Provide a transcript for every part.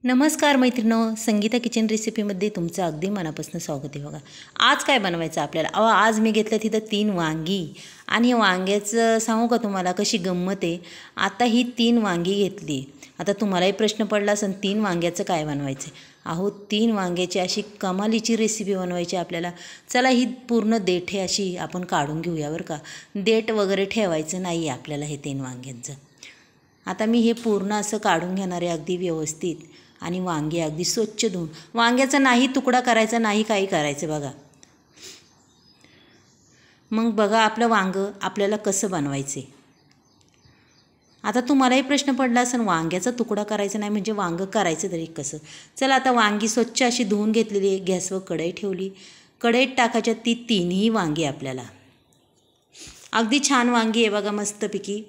नमस्कार मैत्रिणो, संगीता किचन रेसिपीमध्ये तुमचं अगदी मनापासून स्वागत आहे. बघा आज काय बनवायचं आपल्याला. आज मी घेतलं तिथं 3 वांगी आणि वांग्याचं सांगू का तुम्हाला कशी गंमत आहे. आता ही 3 वांगी घेतली. आता तुम्हालाही प्रश्न पडला असेल 3 वांग्याचं काय बनवायचं. 3 वांग्याची अशी कमालीची रेसिपी बनवायची आपल्याला. चला ही पूर्ण देठे अशी आपण काढून घेऊया बरं का. देठ वगैरे ठेवायचं नाही आपल्याला हे 3 वांग्यांचं. आता मी हे पूर्ण असं काढून घेणार आहे अगदी व्यवस्थित. आणि वांगे अगदी स्वच्छ धुवून, वांग्याचा नाही तुकडा करायचा नाही काही करायचं बघा. मग बघा आपलं वांगं आपल्याला कसं बनवायचे. आता तुम्हालाही प्रश्न पडला असेल वांग्याचा तुकडा करायचा नाही म्हणजे वांगं करायचं तरी कसं. चला आता वांगी स्वच्छ अशी धुवून घेतलेली आहे. गॅसवर कढई ठेवली. कढईत टाकायच्या ती 3ही वांगी आपल्याला. अगदी छान वांगी आहे बघा मस्तपैकी.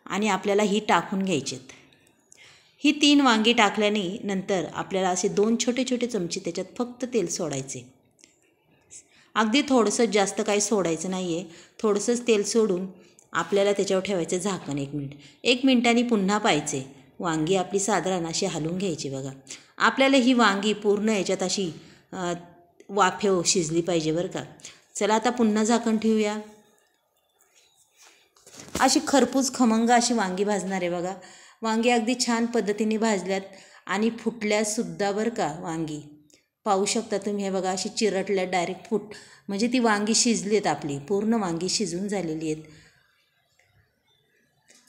आणि आपल्याला ही टाकून घ्यायचीत. ही 3 वांगी टाकल्याने नंतर आपल्याला असे 2 छोटे छोटे चमचे त्याच्यात फक्त तेल सोडायचे. अगदी थोडंसं, जास्त काही सोडायचं नाही आहे. थोडंसंच तेल सोडून आपल्याला त्याच्यावर ठेवायचं झाकण 1 मिनिट. 1 मिनिटांनी पुन्हा पाहायचे. वांगी आपली साधारण अशी हलवून घ्यायची बघा. आपल्याला ही वांगी पूर्ण याच्यात अशी वाफेव शिजली पाहिजे बरं का. चला आता पुन्हा झाकण ठेवूया. अशी खरपूस खमंग अशी वांगी भाजणार आहे बघा. वांगी अगदी छान पद्धतीने भाजल्यात आणि फुटल्यासुद्धा बरं का. वांगी पाहू शकता तुम्ही. हे बघा अशी चिरटल्यात डायरेक्ट म्हणजे ती वांगी शिजली आहेत आपली. पूर्ण वांगी शिजून झालेली आहेत.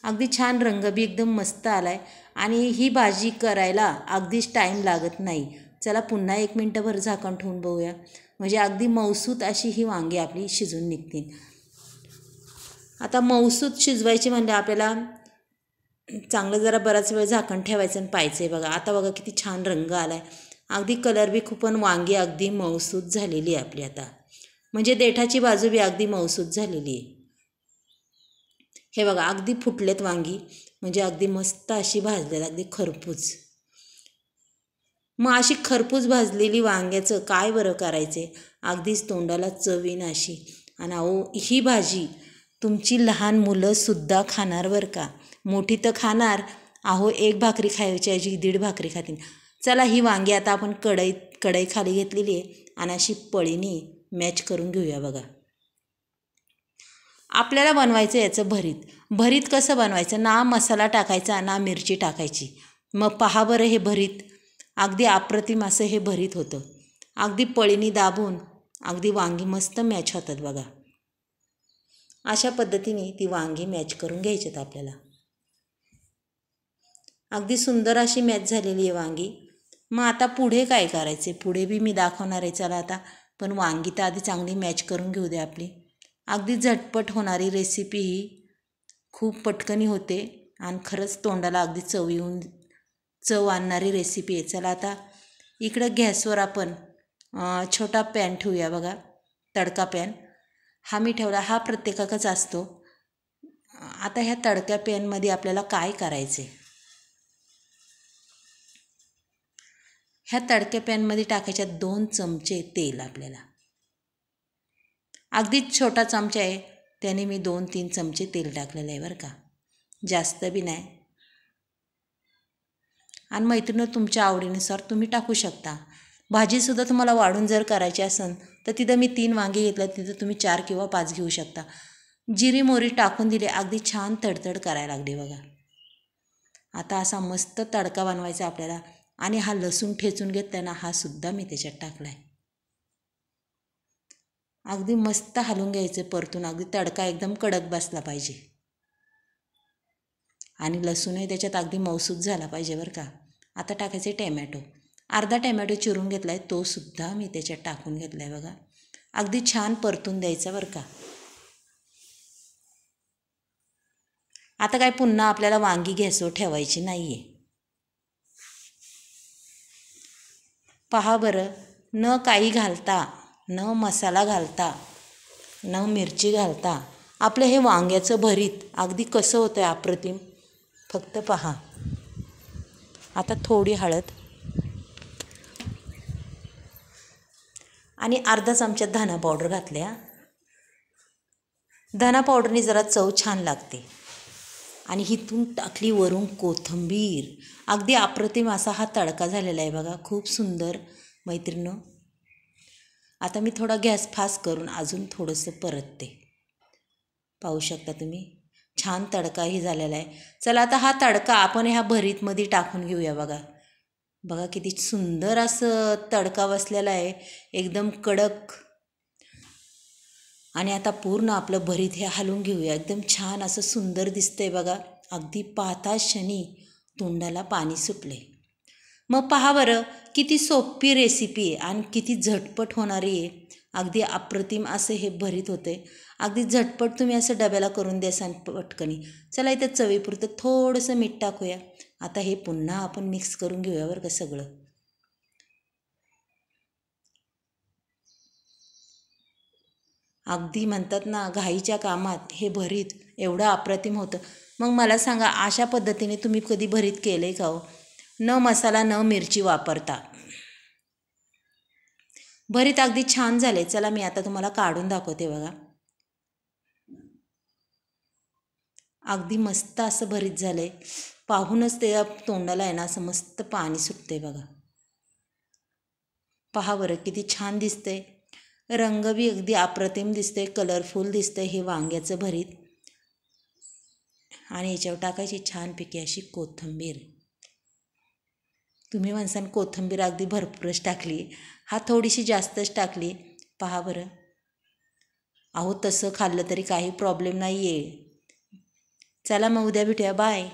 अगदी छान रंग बी एकदम मस्त आला आहे. आणि ही भाजी करायला अगदीच टाईम लागत नाही. चला पुन्हा 1 मिनटभर झाकण ठेवून बघूया. म्हणजे अगदी मऊसूत अशी ही वांगी आपली शिजून निघतील. आता मऊसूत शिजवायची म्हणजे आपल्याला चांगलं जरा बराच वेळ झाकण ठेवायचं आणि पाहायचं आहे बघा. आता बघा किती छान रंग आला आहे. अगदी कलर बी खूप, पण वांगी अगदी मऊसूत झालेली आहे आपली आता. म्हणजे देठाची बाजू बी अगदी मऊसूत झालेली आहे. हे बघा अगदी फुटलेत वांगी. म्हणजे अगदी मस्त अशी भाजलेली, अगदी खरपूस. मग अशी खरपूस भाजलेली वांग्याचं काय बरं करायचे. अगदीच तोंडाला चवीन अशी. आणि ही भाजी तुमची लहान मुलंसुद्धा खाणार बरं का. मोठी तर खाणार. 1 भाकरी खायची ऐवजी 1.5 भाकरी खातील. चला ही वांगी आता आपण कढई खाली घेतलेली आहे आणि अशी पळीने मॅच करून घेऊया बघा. आपल्याला बनवायचं याचं भरीत. भरीत कसं बनवायचं. ना मसाला टाकायचा ना मिरची टाकायची. मग पहा बरं हे भरीत अगदी अप्रतिम असं हे भरीत होतं. अगदी पळीने दाबून अगदी वांगी मस्त मॅच होतात बघा. अशा पद्धतीने ती वांगी मॅच करून घ्यायच्यात आपल्याला. अगदी सुंदर अशी मॅच झालेली आहे वांगी. मग आता पुढे काय करायचे पुढे बी मी दाखवणार आहे. चला आता पण वांगी तर आधी चांगली मॅच करून घेऊ दे आपली. अगदी झटपट होणारी रेसिपी ही. खूप पटकनी होते आणि खरंच तोंडाला अगदी चव आणणारी रेसिपी आहे. चला आता इकडं गॅसवर आपण छोटा पॅन ठेवूया बघा. तडका पॅन हा मी ठेवला. हा प्रत्येकाचाच असतो. आता ह्या तडक्या पॅनमध्ये आपल्याला काय करायचे. ह्या तडक्या पॅनमध्ये टाकायच्या 2 चमचे तेल आपल्याला. अगदीच छोटा चमचा आहे त्याने मी 2-3 चमचे तेल टाकलेलं आहे बरं का. जास्त बी नाही. आणि मैत्रिणी तुमच्या आवडीनुसार तुम्ही टाकू शकता. भाजीसुद्धा तुम्हाला वाढून जर करायची असेल तर तिथं मी 3 वांगी घेतलं, तिथं तुम्ही 4 किंवा 5 घेऊ शकता. जिरी मोहरी टाकून दिले. अगदी छान तडतड करायला लागली बघा. आता असा मस्त तडका बनवायचा आपल्याला. आणि हा लसूण ठेचून घेतला ना हा सुद्धा मी त्याच्यात टाकला आहे. अगदी मस्त हलवून घ्यायचं परतून. अगदी तडका एकदम कडक बसला पाहिजे. आणि लसूणही त्याच्यात अगदी मऊसूत झाला पाहिजे बरं का. आता टाकायचे टॅमॅटो. अर्धा टॅमॅटो चिरून घेतला आहे तो सुद्धा मी त्याच्यात टाकून घेतला आहे बघा. अगदी छान परतून द्यायचा बरं का. आता काय पुन्हा आपल्याला वांगी गॅसवर ठेवायची नाही आहे. पहा बरं, न काही घालता, न मसाला घालता, न मिरची घालता आपलं हे वांग्याचं भरीत अगदी कसं होतं आहे अप्रतिम. फक्त पहा. आता थोडी हळद आणि अर्धा चमचा धना पावडर घातल्या. धना पावडरने जरा चव छान लागते. आणि इथून टाकली वरून कोथिंबीर. अगदी अप्रतिम असा हा तडका झालेला आहे बघा, खूप सुंदर मैत्रिणींनो. आता मी थोडा गॅस फास्ट करून अजून थोडंसं परतते. पाहू शकता तुम्ही, छान तडकाही झालेला आहे. चला आता हा तडका आपण ह्या भरीतमध्ये टाकून घेऊया. बघा बघा किती सुंदर असं तडका बसलेला आहे, एकदम कडक. आणि आता पूर्ण आपलं भरीत हे हलवून घेऊया. एकदम छान असं सुंदर दिसतंय बघा. अगदी पाहता क्षणी तोंडाला पाणी सुटले. मग पहा बरं, किती सोपी रेसिपी आहे आणि किती झटपट होणारी आहे. अगदी अप्रतिम असं हे भरीत होते. अगदी झटपट तुम्ही असं डब्याला करून द्यासान पटकनी. चला इथं चवीपुरतं थोडंसं मीठ टाकूया. आता हे पुन्हा आपण मिक्स करून घेऊया बरं का सगळं. अगदी म्हणतात ना, घाईच्या कामात हे भरीत एवढं अप्रतिम होतं. मग मला सांगा, अशा पद्धतीने तुम्ही कधी भरीत केलं आहे का हो? न मसाला न मिरची वापरता. भरीत अगदी छान झाले. चला मी आता तुम्हाला काढून दाखवते बघा. अगदी मस्त असं भरीत झालं आहे. पाहूनच ते तोंडाला आहे ना असं मस्त पाणी सुटते बघा. पहा बरं किती छान दिसतंय. रंग बी अगदी अप्रतिम दिसते, कलरफुल दिसतं हे वांग्याचं भरीत. आणि याच्यावर टाकायची छानपैकी अशी कोथिंबीर. तुम्ही म्हणसान कोथिंबीर अगदी भरपूरच टाकली, हा थोडीशी जास्तच टाकली. पहा बरं. अहो तसं खाल्लं तरी काही प्रॉब्लेम नाही आहे. चला मग उद्या भेटूया. बाय.